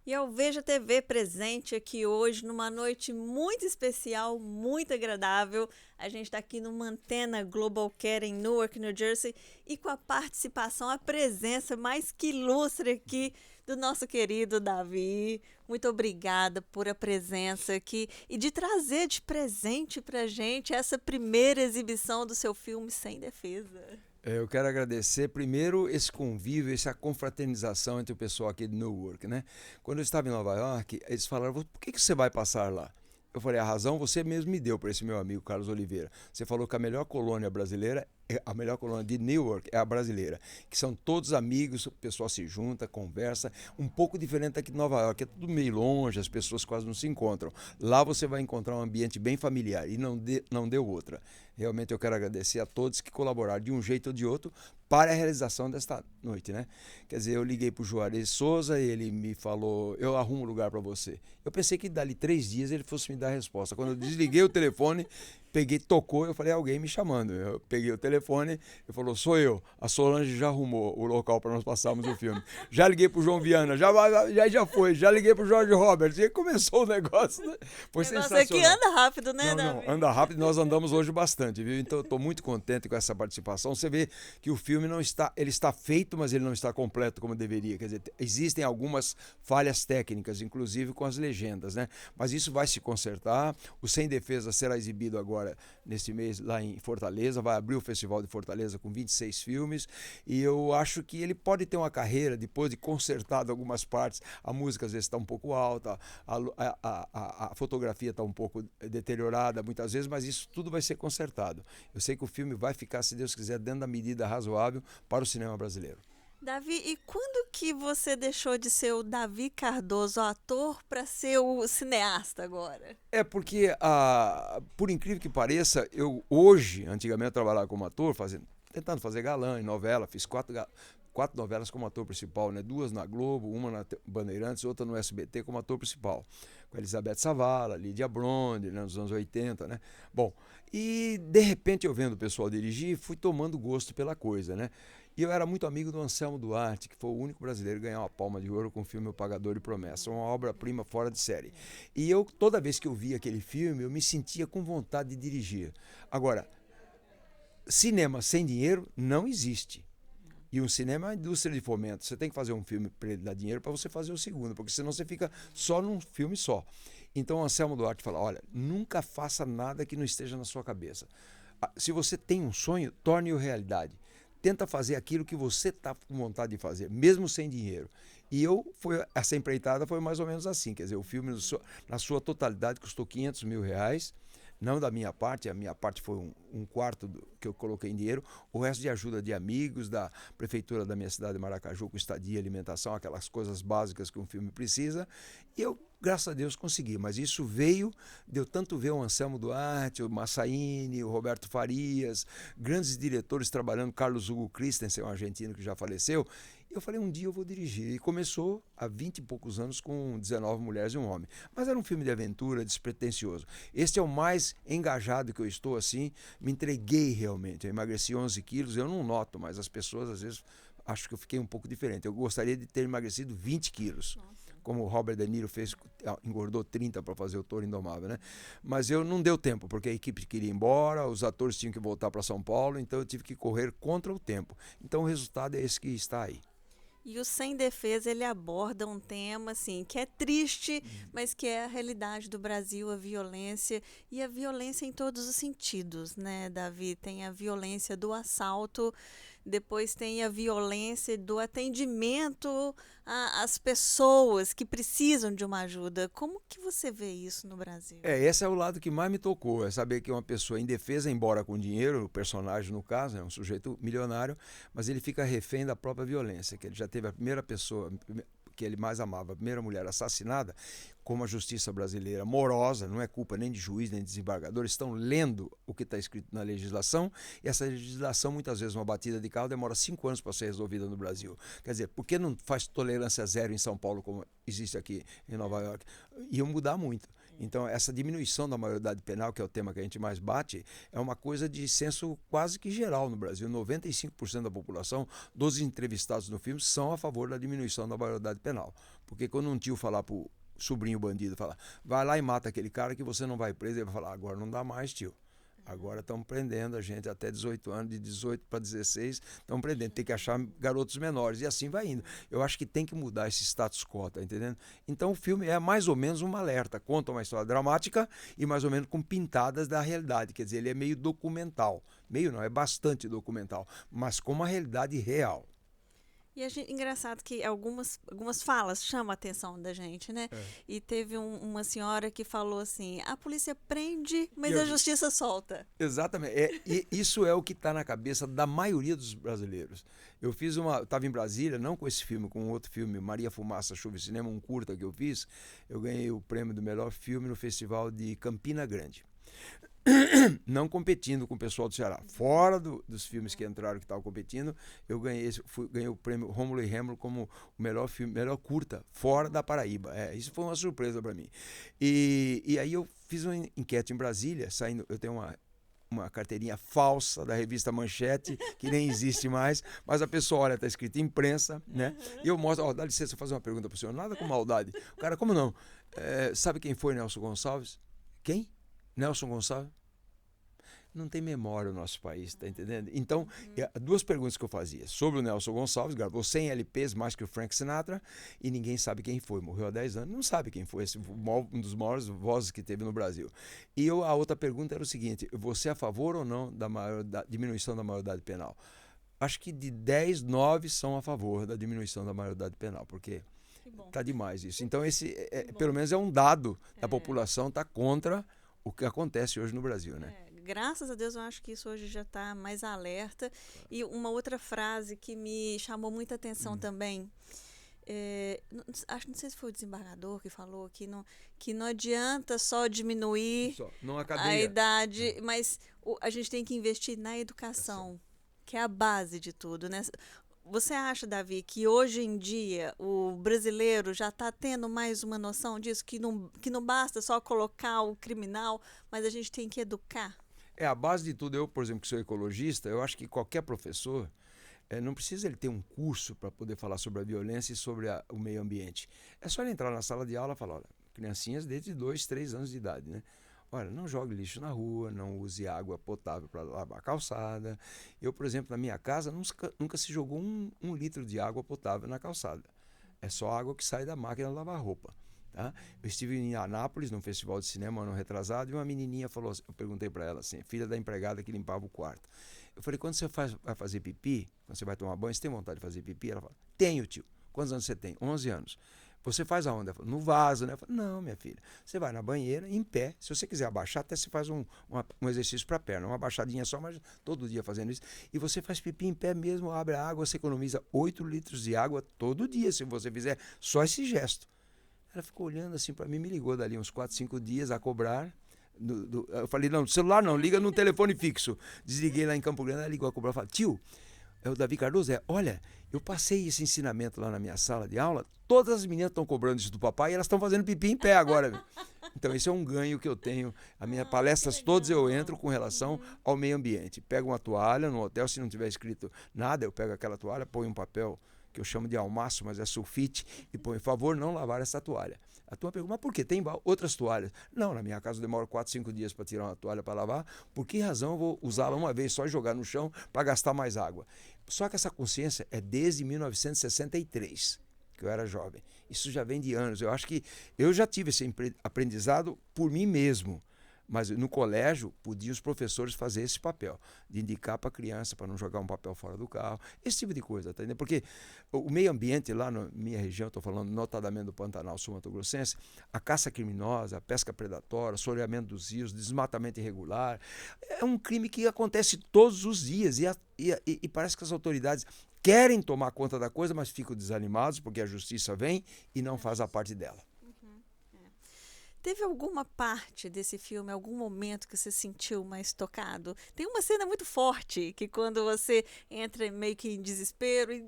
E ao Veja TV presente aqui hoje, numa noite muito especial, muito agradável. A gente está aqui no Mantena Global Care em Newark, New Jersey, e com a participação, a presença mais que ilustre aqui do nosso querido Davi. Muito obrigada por a presença aqui e de trazer de presente pra gente essa primeira exibição do seu filme Sem Defesa. Eu quero agradecer primeiro esse convívio, essa confraternização entre o pessoal aqui de Newark, né? Quando eu estava em Nova York, eles falaram: por que você vai passar lá? Eu falei: a razão você mesmo me deu para esse meu amigo Carlos Oliveira. Você falou que a melhor colônia brasileira, a melhor colônia de Newark é a brasileira, que são todos amigos, o pessoal se junta, conversa, um pouco diferente aqui de Nova York, é tudo meio longe, as pessoas quase não se encontram. Lá você vai encontrar um ambiente bem familiar e não deu outra. Realmente eu quero agradecer a todos que colaboraram de um jeito ou de outro para a realização desta noite, né? Quer dizer, eu liguei para o Juarez Souza, ele me falou: eu arrumo lugar para você. Eu pensei que dali 3 dias ele fosse me dar a resposta. Quando eu desliguei o telefone, tocou, eu falei: alguém me chamando. Eu peguei o telefone, ele falou: sou eu. A Solange já arrumou o local para nós passarmos o filme. Já liguei pro João Viana, já foi. Já liguei pro Jorge Roberts. E começou o negócio, né? Foi sensacional. Aqui anda rápido, né, Não, Davi? anda rápido, nós andamos hoje bastante, viu? Então eu estou muito contente com essa participação. Você vê que o filme não está, ele está feito, mas ele não está completo como deveria. Quer dizer, existem algumas falhas técnicas, inclusive com as legendas, né? Mas isso vai se consertar. O Sem Defesa será exibido agora neste mês lá em Fortaleza, vai abrir o Festival de Fortaleza com 26 filmes, e eu acho que ele pode ter uma carreira depois de consertado algumas partes. A música às vezes está um pouco alta, a fotografia está um pouco deteriorada muitas vezes, mas isso tudo vai ser consertado. Eu sei que o filme vai ficar, se Deus quiser, dentro da medida razoável para o cinema brasileiro. Davi, e quando que você deixou de ser o Davi Cardoso, o ator, para ser o cineasta agora? É porque, por incrível que pareça, antigamente eu trabalhava como ator, tentando fazer galã em novela, fiz quatro novelas como ator principal, né? 2 na Globo, uma na Bandeirantes, outra no SBT como ator principal, com a Elizabeth Savala, Lídia Bronde, né? Nos anos 80, né? Bom, e de repente eu vendo o pessoal dirigir, fui tomando gosto pela coisa, né? E eu era muito amigo do Anselmo Duarte, que foi o único brasileiro a ganhar uma Palma de Ouro com o filme O Pagador de Promessa, uma obra-prima fora de série. E eu, toda vez que eu via aquele filme, eu me sentia com vontade de dirigir. Agora, cinema sem dinheiro não existe. E um cinema é uma indústria de fomento. Você tem que fazer um filme para ele dar dinheiro para você fazer o segundo, porque senão você fica só num filme só. Então o Anselmo Duarte fala: olha, nunca faça nada que não esteja na sua cabeça. Se você tem um sonho, torne-o realidade. Tenta fazer aquilo que você está com vontade de fazer, mesmo sem dinheiro. E essa empreitada foi mais ou menos assim. Quer dizer, o filme, na sua totalidade, custou R$ 500 mil. Não da minha parte, a minha parte foi um quarto que eu coloquei em dinheiro, o resto de ajuda de amigos, da prefeitura da minha cidade de Maracaju, com estadia, alimentação, aquelas coisas básicas que um filme precisa. E eu, graças a Deus, consegui. Mas isso veio, deu tanto ver o Anselmo Duarte, o Massaíni, o Roberto Farias, grandes diretores trabalhando, Carlos Hugo Christensen, um argentino que já faleceu. Eu falei: um dia eu vou dirigir. E começou há 20 e poucos anos com 19 mulheres e um homem. Mas era um filme de aventura, despretensioso. Este é o mais engajado que eu estou, assim. Me entreguei realmente. Eu emagreci 11 quilos, eu não noto, mas as pessoas às vezes acham que eu fiquei um pouco diferente. Eu gostaria de ter emagrecido 20 quilos. Como o Robert De Niro fez, engordou 30 para fazer o Touro Indomável, né? Mas eu não deu tempo, porque a equipe queria ir embora, os atores tinham que voltar para São Paulo, então eu tive que correr contra o tempo. Então o resultado é esse que está aí. E o Sem Defesa, ele aborda um tema, assim, que é triste, mas que é a realidade do Brasil, a violência, e a violência em todos os sentidos, né, Davi? Tem a violência do assalto, depois tem a violência do atendimento às pessoas que precisam de uma ajuda. Como que você vê isso no Brasil? Esse é o lado que mais me tocou, é saber que uma pessoa indefesa, embora com dinheiro, o personagem no caso é um sujeito milionário, mas ele fica refém da própria violência, que ele já teve a primeira pessoa que ele mais amava, a primeira mulher assassinada. Como a justiça brasileira morosa, não é culpa nem de juiz nem de desembargador, estão lendo o que está escrito na legislação, e essa legislação, muitas vezes, uma batida de carro demora 5 anos para ser resolvida no Brasil. Quer dizer, por que não faz tolerância zero em São Paulo, como existe aqui em Nova York? Iam mudar muito. Então, essa diminuição da maioridade penal, que é o tema que a gente mais bate, é uma coisa de senso quase que geral no Brasil. 95% da população, dos entrevistados no filme, são a favor da diminuição da maioridade penal. Porque quando um tio falar pro sobrinho bandido, falar, vai lá e mata aquele cara que você não vai preso, ele vai falar, agora não dá mais, tio. Agora estão prendendo a gente até 18 anos, de 18 para 16, estão prendendo. Tem que achar garotos menores. E assim vai indo. Eu acho que tem que mudar esse status quo, tá entendendo? Então o filme é mais ou menos um alerta. Conta uma história dramática e mais ou menos com pintadas da realidade. Quer dizer, ele é meio documental. Meio não, é bastante documental. Mas com uma realidade real. E engraçado que algumas falas chamam a atenção da gente, né? E teve uma senhora que falou assim, a polícia prende, mas a justiça solta. Exatamente. E isso é o que está na cabeça da maioria dos brasileiros. Eu estava em Brasília, não com esse filme, com outro filme, Maria Fumaça, Chuva e Cinema, um curta que eu fiz. Eu ganhei o prêmio do melhor filme no Festival de Campina Grande. Não competindo com o pessoal do Ceará. Fora dos filmes que entraram, que estavam competindo, eu ganhei o prêmio Rômulo e Remo como o melhor filme, melhor curta, fora da Paraíba. Isso foi uma surpresa para mim. E aí eu fiz uma enquete em Brasília, eu tenho uma carteirinha falsa da revista Manchete, que nem existe mais, mas a pessoa olha, está escrito imprensa, né? E eu mostro, dá licença, eu fazer uma pergunta para o senhor, nada com maldade. O cara, como não? Sabe quem foi Nelson Gonçalves? Quem? Nelson Gonçalves? Não tem memória no nosso país, tá entendendo? Então, duas perguntas que eu fazia. Sobre o Nelson Gonçalves, gravou 100 LPs, mais que o Frank Sinatra, e ninguém sabe quem foi. Morreu há 10 anos, não sabe quem foi, um dos maiores vozes que teve no Brasil. E a outra pergunta era o seguinte, você é a favor ou não da diminuição da maioridade penal? Acho que de 10, 9 são a favor da diminuição da maioridade penal, porque tá demais isso. Então, pelo menos é um dado da população, tá contra o que acontece hoje no Brasil, né? Graças a Deus, eu acho que isso hoje já está mais alerta. E uma outra frase que me chamou muita atenção também, não sei se foi o desembargador que falou que não adianta só diminuir a idade, mas a gente tem que investir na educação, que é a base de tudo, né? Você acha, Davi, que hoje em dia o brasileiro já está tendo mais uma noção disso, que não basta só colocar o criminal, mas a gente tem que educar? A base de tudo, eu, por exemplo, que sou ecologista, eu acho que qualquer professor não precisa ele ter um curso para poder falar sobre a violência e sobre o meio ambiente. É só ele entrar na sala de aula e falar, olha, criancinhas desde 2, 3 anos de idade, né? Olha, não jogue lixo na rua, não use água potável para lavar a calçada. Eu, por exemplo, na minha casa, nunca se jogou um litro de água potável na calçada. É só água que sai da máquina de lavar roupa. Tá? Eu estive em Anápolis, num festival de cinema, ano retrasado, e uma menininha falou assim, eu perguntei para ela assim, filha da empregada que limpava o quarto. Eu falei, quando você vai fazer pipi, quando você vai tomar banho, você tem vontade de fazer pipi? Ela falou, tenho, tio. Quantos anos você tem? 11 anos. Você faz aonde? Ela falou, no vaso, né? Eu falei, não, minha filha. Você vai na banheira, em pé. Se você quiser abaixar, até você faz um exercício para a perna. Uma abaixadinha só, mas todo dia fazendo isso. E você faz pipi em pé mesmo, abre a água, você economiza 8 litros de água todo dia, se você fizer só esse gesto. Ela ficou olhando assim para mim, me ligou dali uns 4, 5 dias a cobrar. Eu falei, não, celular não, liga no telefone fixo. Desliguei lá em Campo Grande, ela ligou a cobrar e falou, tio, é o Davi Cardoso? Olha, eu passei esse ensinamento lá na minha sala de aula, todas as meninas estão cobrando isso do papai e elas estão fazendo pipi em pé agora. Então esse é um ganho que eu tenho. As minhas palestras todas eu entro com relação ao meio ambiente. Pego uma toalha no hotel, se não tiver escrito nada, eu pego aquela toalha, ponho um papel que eu chamo de almaço, mas é sulfite, e põe, por favor, não lavar essa toalha. A tua pergunta, mas por quê? Tem outras toalhas? Não, na minha casa eu demoro 4, 5 dias para tirar uma toalha para lavar. Por que razão eu vou usá-la uma vez só e jogar no chão para gastar mais água? Só que essa consciência é desde 1963, que eu era jovem. Isso já vem de anos. Eu acho que eu já tive esse aprendizado por mim mesmo. Mas no colégio, podiam os professores fazer esse papel, de indicar para a criança para não jogar um papel fora do carro, esse tipo de coisa, tá entendendo? Porque o meio ambiente lá na minha região, estou falando notadamente do Pantanal Sul-Mato-Grossense, a caça criminosa, a pesca predatória, o soreamento dos rios, desmatamento irregular, é um crime que acontece todos os dias e parece que as autoridades querem tomar conta da coisa, mas ficam desanimados porque a justiça vem e não faz a parte dela. Teve alguma parte desse filme, algum momento que você sentiu mais tocado? Tem uma cena muito forte, que quando você entra meio que em desespero e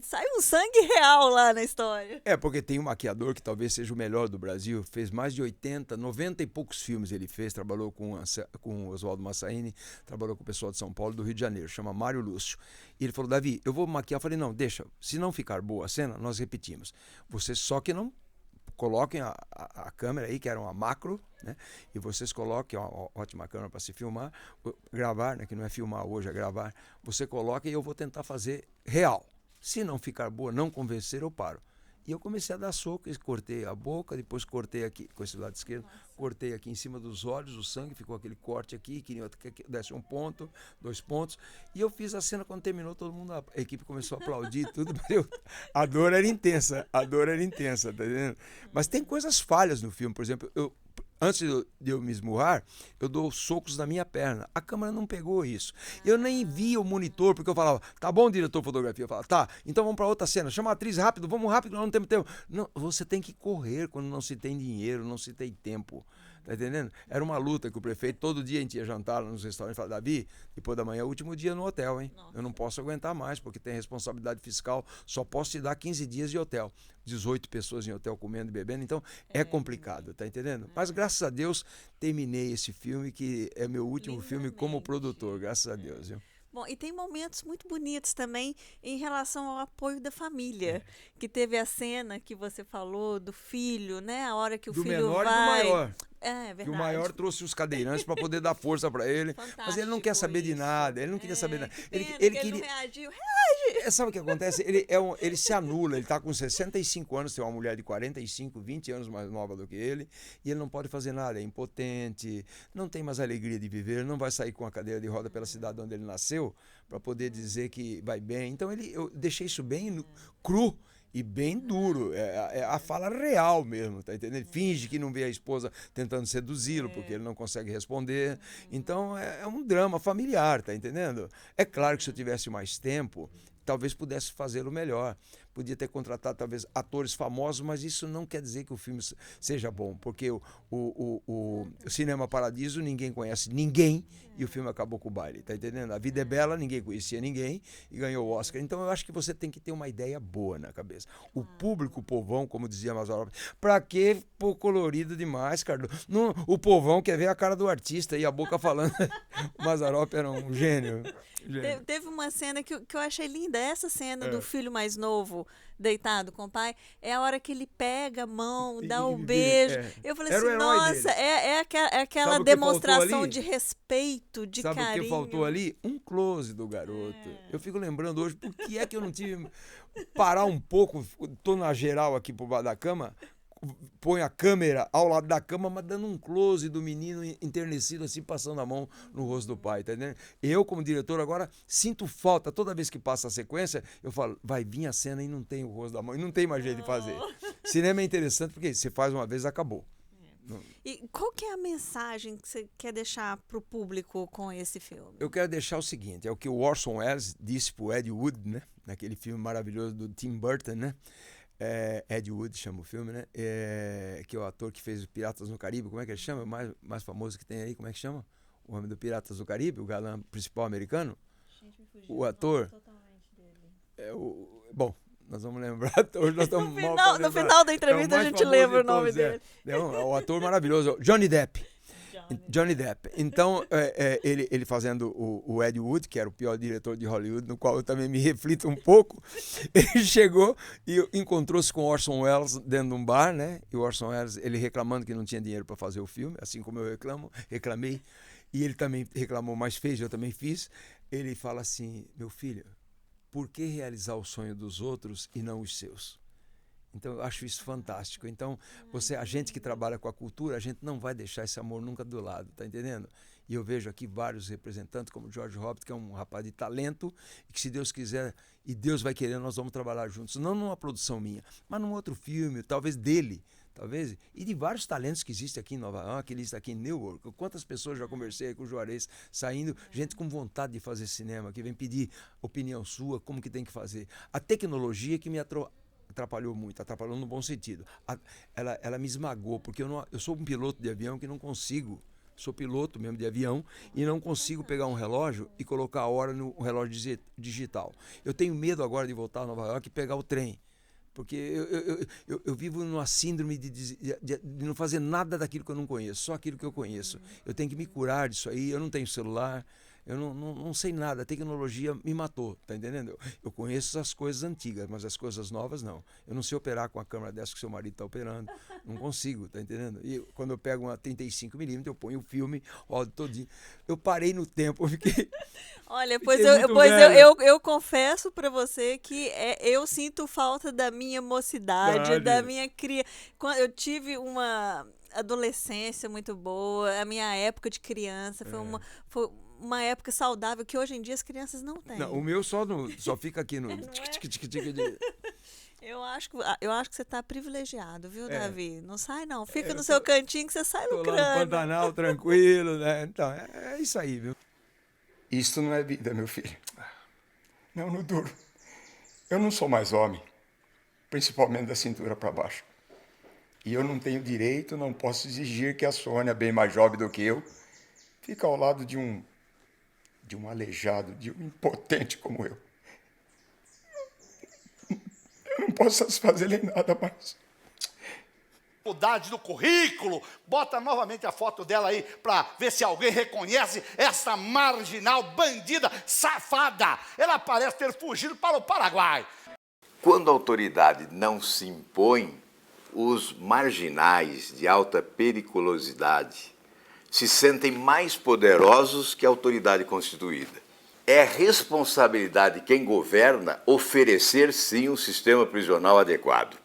sai um sangue real lá na história. Porque tem um maquiador que talvez seja o melhor do Brasil, fez mais de 80, 90 e poucos filmes ele fez, trabalhou com o Oswaldo Massaini, trabalhou com o pessoal de São Paulo, do Rio de Janeiro, chama Mário Lúcio. E ele falou, Davi, eu vou maquiar. Eu falei, não, deixa, se não ficar boa a cena, nós repetimos. Você só que não coloquem a câmera aí, que era uma macro, né? E vocês coloquem, ó, ótima câmera para se filmar, gravar, né? Que não é filmar hoje, é gravar. Você coloca e eu vou tentar fazer real. Se não ficar boa, não convencer, eu paro. E eu comecei a dar soco, cortei a boca, depois cortei aqui, com esse lado esquerdo, cortei aqui em cima dos olhos, o sangue, ficou aquele corte aqui, queria que desse 1 ponto, 2 pontos. E eu fiz a cena, quando terminou, todo mundo, a equipe começou a aplaudir, tudo. A dor era intensa, tá entendendo? Mas tem coisas falhas no filme, por exemplo, antes de eu me esmurrar, eu dou socos na minha perna. A câmera não pegou isso. Eu nem via o monitor, porque eu falava, tá bom, diretor de fotografia? Eu falava, tá, então vamos para outra cena. Chama a atriz rápido, vamos rápido, nós não temos tempo. Não, você tem que correr quando não se tem dinheiro, não se tem tempo. Tá entendendo? Era uma luta que o prefeito, todo dia a gente ia jantar lá nos restaurantes e falava, Davi, depois da manhã é o último dia no hotel, hein? Nossa. Eu não posso aguentar mais, porque tem responsabilidade fiscal, só posso te dar 15 dias de hotel. 18 pessoas em hotel comendo e bebendo, então é complicado, tá entendendo? Mas graças a Deus terminei esse filme, que é meu último filme como produtor, graças a Deus, viu? Bom, e tem momentos muito bonitos também em relação ao apoio da família, que teve a cena que você falou do filho, né? A hora que o do filho menor vai... e do maior. É verdade. Que o maior trouxe os cadeirantes para poder dar força para ele. Fantástico, mas ele não quer saber isso. De nada, ele não queria saber de nada. Ele queria... não reagiu. Sabe o que acontece? Ele se anula, ele está com 65 anos, tem uma mulher de 45, 20 anos mais nova do que ele, e ele não pode fazer nada, é impotente, não tem mais alegria de viver, não vai sair com a cadeira de roda pela cidade onde ele nasceu, para poder dizer que vai bem. Então eu deixei isso bem cru e bem duro, é a fala real mesmo, tá entendendo? Ele finge que não vê a esposa tentando seduzi-lo, porque ele não consegue responder. Então é um drama familiar, tá entendendo? É claro que se eu tivesse mais tempo, talvez pudesse fazê-lo melhor. Podia ter contratado talvez atores famosos, mas isso não quer dizer que o filme seja bom, porque o Cinema Paradiso ninguém conhece ninguém e o filme acabou com o baile, tá entendendo? A Vida é Bela, ninguém conhecia ninguém e ganhou o Oscar. Então eu acho que você tem que ter uma ideia boa na cabeça. O público, o povão, como dizia Mazzaropi, pra que pôr colorido demais, Carlos? Não, o povão quer ver a cara do artista e a boca falando. O Mazzaropi era um gênio. Teve uma cena que eu achei linda, essa cena do filho mais novo deitado com o pai, é a hora que ele pega a mão, dá o beijo. Eu falei assim, nossa, é aquela demonstração de respeito, de carinho. Sabe o que faltou ali? Um close do garoto. Eu fico lembrando hoje, por que é que eu não tive... Parar um pouco, tô na geral aqui por baixo da cama, põe a câmera ao lado da cama, mas dando um close do menino enternecido, assim, passando a mão no rosto do pai, tá entendendo? Eu, como diretor, agora sinto falta, toda vez que passa a sequência, eu falo, vai vir a cena e não tem o rosto da mãe, não tem mais jeito de fazer. Cinema é interessante porque você faz uma vez, acabou. E qual que é a mensagem que você quer deixar pro público com esse filme? Eu quero deixar o seguinte, é o que o Orson Welles disse pro Ed Wood, né? Naquele filme maravilhoso do Tim Burton, né? Ed Wood chama o filme, né? Que é o ator que fez Piratas no Caribe. Como é que ele chama? O mais famoso que tem aí, como é que chama? O homem do Piratas do Caribe, o galã principal americano. Gente, me fugiu o ator. Totalmente dele. Bom, nós vamos lembrar. Hoje nós estamos no final da entrevista a gente lembra o nome dele. É o ator maravilhoso, Johnny Depp. Johnny Depp. Então, ele fazendo o Ed Wood, que era o pior diretor de Hollywood, no qual eu também me reflito um pouco, ele chegou e encontrou-se com Orson Welles dentro de um bar, né? E o Orson Welles, ele reclamando que não tinha dinheiro para fazer o filme, assim como eu reclamei, e ele também reclamou, mas fez, eu também fiz. Ele fala assim, meu filho, por que realizar o sonho dos outros e não os seus? Então, eu acho isso fantástico. Então, a gente que trabalha com a cultura, a gente não vai deixar esse amor nunca do lado, tá entendendo? E eu vejo aqui vários representantes, como o George Hobbs, que é um rapaz de talento, e que se Deus quiser, e Deus vai querer, nós vamos trabalhar juntos. Não numa produção minha, mas num outro filme, talvez dele, talvez, e de vários talentos que existem aqui em Nova York, que existem aqui em Newark. Quantas pessoas já conversei com o Juarez, saindo, gente com vontade de fazer cinema, que vem pedir opinião sua, como que tem que fazer. A tecnologia que me atrapalhou muito, atrapalhou no bom sentido. Ela me esmagou, porque eu sou um piloto de avião que não consigo, sou piloto mesmo de avião, e não consigo pegar um relógio e colocar a hora no relógio digital. Eu tenho medo agora de voltar a Nova York e pegar o trem. Porque eu vivo numa síndrome de não fazer nada daquilo que eu não conheço, só aquilo que eu conheço. Eu tenho que me curar disso aí, eu não tenho celular, eu não sei nada, a tecnologia me matou, tá entendendo? Eu conheço as coisas antigas, mas as coisas novas não. Eu não sei operar com a câmera dessa que seu marido está operando, não consigo, tá entendendo? E quando eu pego uma 35mm, eu ponho o filme, rodo todinho. Eu parei no tempo, eu fiquei... Olha, eu confesso para você que eu sinto falta da minha mocidade, da minha eu tive uma adolescência muito boa, a minha época de criança foi uma época saudável que hoje em dia as crianças não têm. Não, o meu só fica aqui no... Eu acho que você está privilegiado, viu, Davi? Não sai não, fica no seu cantinho que você sai lucrando. Tô lá no Pantanal, tranquilo, né? Então, é isso aí, viu? Isto não é vida, meu filho. Não, no duro. Eu não sou mais homem, principalmente da cintura para baixo. E eu não tenho direito, não posso exigir que a Sônia, bem mais jovem do que eu, fique ao lado de um aleijado, de um impotente como eu. Eu não posso satisfazer-lhe nada mais. Dificuldade do currículo, bota novamente a foto dela aí para ver se alguém reconhece essa marginal, bandida, safada. Ela parece ter fugido para o Paraguai. Quando a autoridade não se impõe, os marginais de alta periculosidade se sentem mais poderosos que a autoridade constituída. É responsabilidade de quem governa oferecer, sim, um sistema prisional adequado.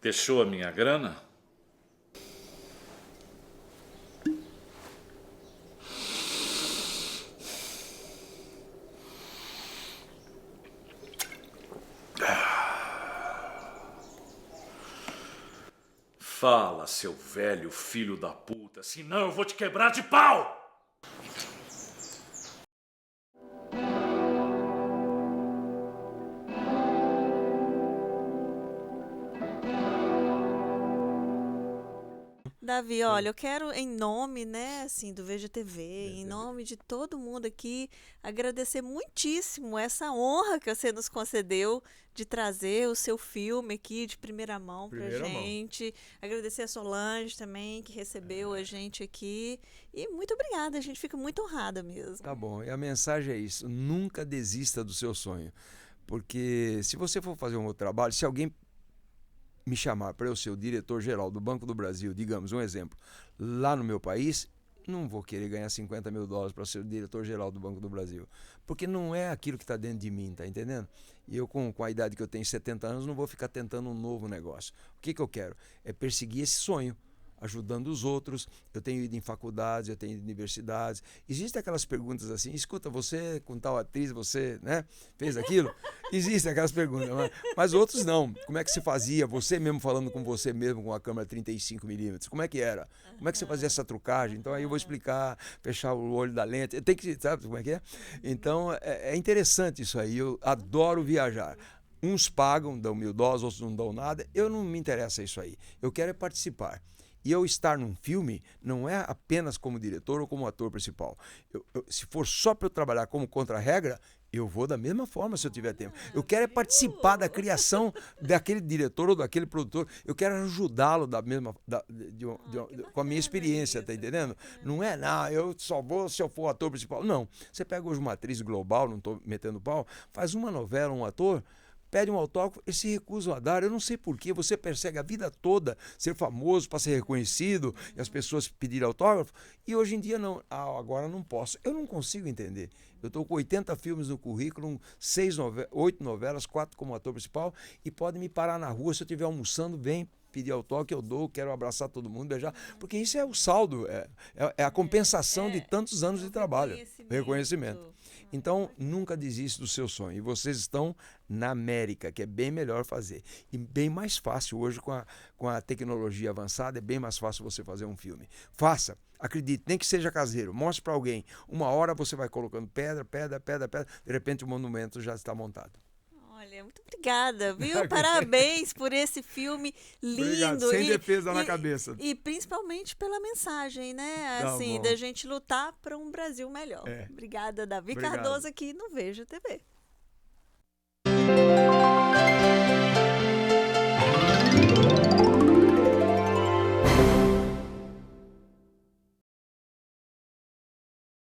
Deixou a minha grana? Fala, seu velho filho da puta, senão eu vou te quebrar de pau! Davi, olha, eu quero em nome, né, assim, do VGTV, em nome de todo mundo aqui, agradecer muitíssimo essa honra que você nos concedeu de trazer o seu filme aqui de primeira mão pra gente. Agradecer a Solange também, que recebeu a gente aqui. E muito obrigada, a gente fica muito honrada mesmo. Tá bom, e a mensagem é isso, nunca desista do seu sonho. Porque se você for fazer um outro trabalho, se alguém me chamar para eu ser o diretor-geral do Banco do Brasil, digamos, um exemplo, lá no meu país, não vou querer ganhar $50 mil para ser o diretor-geral do Banco do Brasil. Porque não é aquilo que está dentro de mim, tá entendendo? E eu, com a idade que eu tenho, 70 anos, não vou ficar tentando um novo negócio. O que eu quero? É perseguir esse sonho, ajudando os outros. Eu tenho ido em faculdades, eu tenho ido em universidades. Existem aquelas perguntas assim, escuta, você com tal atriz, você, né, fez aquilo? Existem aquelas perguntas, mas outros não. Como é que você fazia? Você mesmo falando com você mesmo com a câmera 35mm, como é que era? Como é que você fazia essa trucagem? Então aí eu vou explicar, fechar o olho da lente, tem que, sabe como é que é? Então é interessante isso aí, eu adoro viajar. Uns pagam, dão $1.000, outros não dão nada, eu não me interessa isso aí, eu quero é participar. E eu estar num filme não é apenas como diretor ou como ator principal. Se for só para eu trabalhar como contra-regra, eu vou da mesma forma se eu tiver tempo. Eu quero é participar da criação daquele diretor ou daquele produtor. Eu quero ajudá-lo com a minha experiência, tá entendendo? Não é, eu só vou se eu for ator principal. Não. Você pega hoje uma atriz global, não estou metendo pau, faz uma novela, um ator, pede um autógrafo, eles se recusam a dar. Eu não sei porquê. Você persegue a vida toda ser famoso para ser reconhecido e as pessoas pedirem autógrafo. E hoje em dia não. Agora não posso. Eu não consigo entender. Eu estou com 80 filmes no currículo, 8 novelas, 4 como ator principal, e pode me parar na rua se eu estiver almoçando, vem pedir autógrafo, eu dou, quero abraçar todo mundo, beijar, porque isso é o saldo, é a compensação de tantos anos de trabalho, reconhecimento. Então, nunca desista do seu sonho. E vocês estão na América, que é bem melhor fazer. E bem mais fácil hoje com a tecnologia avançada, é bem mais fácil você fazer um filme. Faça, acredite, nem que seja caseiro, mostre para alguém. Uma hora você vai colocando pedra, de repente o monumento já está montado. Olha, muito obrigada, viu? Parabéns por esse filme lindo. Obrigado, sem defesa na cabeça. E principalmente pela mensagem, né? Tá Assim, bom. da gente lutar para um Brasil melhor. Obrigada, Davi Obrigado. Cardoso, aqui no Veja TV.